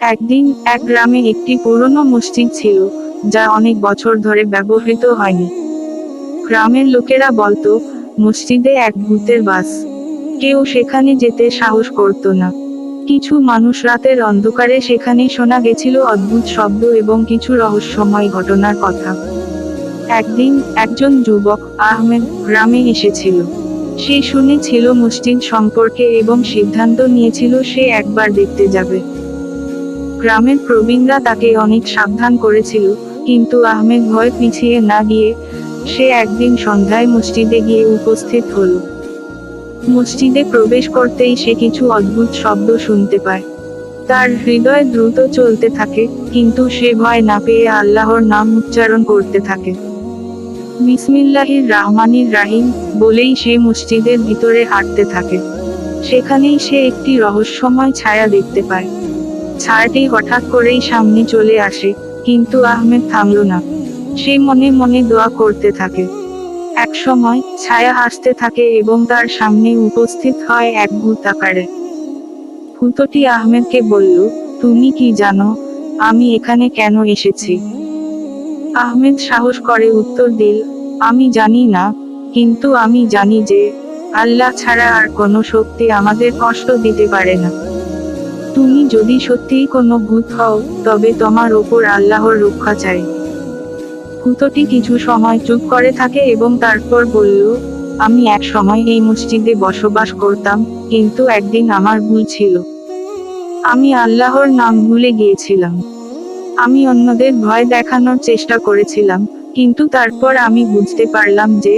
একদিন এক গ্রামে একটি পুরনো মসজিদ ছিল, যা অনেক বছর ধরে ব্যবহৃত হয়নি। গ্রামের লোকেরা বলতো, মসজিদে এক ভূতের বাস। কেউ সেখানে যেতে সাহস করত না। কিছু মানুষ রাতের অন্ধকারে সেখানে শোনা গেছিল অদ্ভুত শব্দ এবং কিছু রহস্যময় ঘটনার কথা। একদিন একজন যুবক আহমেদ গ্রামে এসেছিল। সে শুনেছিল মসজিদ সম্পর্কে এবং সিদ্ধান্ত নিয়েছিল সে একবার দেখতে যাবে। গ্রামের প্রবীণরা তাকে অনেক সাবধান করেছিল, কিন্তু আহমেদ ভয় পিছিয়ে না গিয়ে সে একদিন সন্ধ্যায় মসজিদে গিয়ে উপস্থিত হলো। মসজিদে প্রবেশ করতেই সে কিছু অদ্ভুত শব্দ শুনতে পায়। তার হৃদয় দ্রুত চলতে থাকে, কিন্তু সে ভয় না পেয়ে আল্লাহর নাম উচ্চারণ করতে থাকে। বিসমিল্লাহির রাহমানির রাহিম বলেই সে মসজিদের ভিতরে হাঁটতে থাকে। সেখানেই সে একটি রহস্যময় ছায়া দেখতে পায়। ছায়াটি হঠাৎ করেই সামনে চলে আসে, কিন্তু আহমেদ থামল না। সে মনে মনে দোয়া করতে থাকে। একসময় ছায়া আসতে থাকে এবং তার সামনে উপস্থিত হয় এক ভূত আকারে। ভূতটি আহমেদকে বলল, তুমি কি জানো আমি এখানে কেন এসেছি? আহমেদ সাহস করে উত্তর দিল, আমি জানি না, কিন্তু আমি জানি যে আল্লাহ ছাড়া আর কোনো শক্তি আমাদের কষ্ট দিতে পারে না। তুমি যদি সত্যিই কোনো ভূত হও, তবে তোমার ওপর আল্লাহর রক্ষা চাই। ভূতটি কিছু সময় চুপ করে থাকে এবং তারপর বলল, আমি এক সময় এই মসজিদে বসবাস করতাম, কিন্তু একদিন আমার ভুল ছিল। আমি আল্লাহর নাম ভুলে গিয়েছিলাম। আমি অন্যদের ভয় দেখানোর চেষ্টা করেছিলাম, কিন্তু তারপর আমি বুঝতে পারলাম যে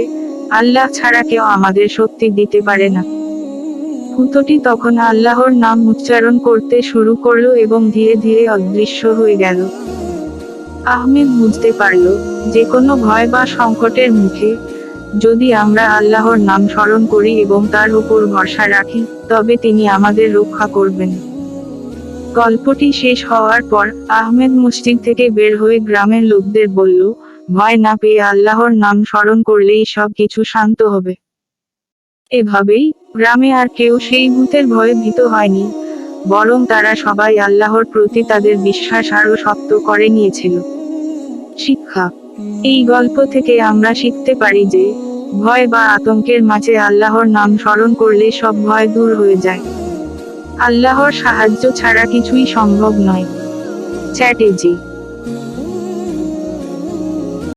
আল্লাহ ছাড়া কেউ আমাদের শক্তি দিতে পারে না। ভূতটি তখন আল্লাহর নাম উচ্চারণ করতে শুরু করলো এবং ধীরে ধীরে অদৃশ্য হয়ে গেল। আহমেদ বুঝতে পারল, যে কোনো ভয় বা সংকটের মুখে যদি আমরা আল্লাহর নাম স্মরণ করি এবং তার উপর ভরসা রাখি, তবে তিনি আমাদের রক্ষা করবেন। গল্পটি শেষ হওয়ার পর আহমেদ মসজিদ থেকে বের হয়ে গ্রামের লোকদের বলল, ভয় না পেয়ে আল্লাহর নাম স্মরণ করলেই সব কিছু শান্ত হবে। এভাবেই গ্রামে আর কেউ সেই ভূতের ভয়ে ভীত হয়নি, বরং তারা সবাই আল্লাহর প্রতি তাদের বিশ্বাস আরও শক্ত করে নিয়েছিল। শিক্ষা: এই গল্প থেকে আমরা শিখতে পারি যে ভয় বা আতঙ্কের মাঝে আল্লাহর নাম স্মরণ করলে সব ভয় দূর হয়ে যায়। আল্লাহর সাহায্য ছাড়া কিছুই সম্ভব নয়। স্ট্র্যাটেজি: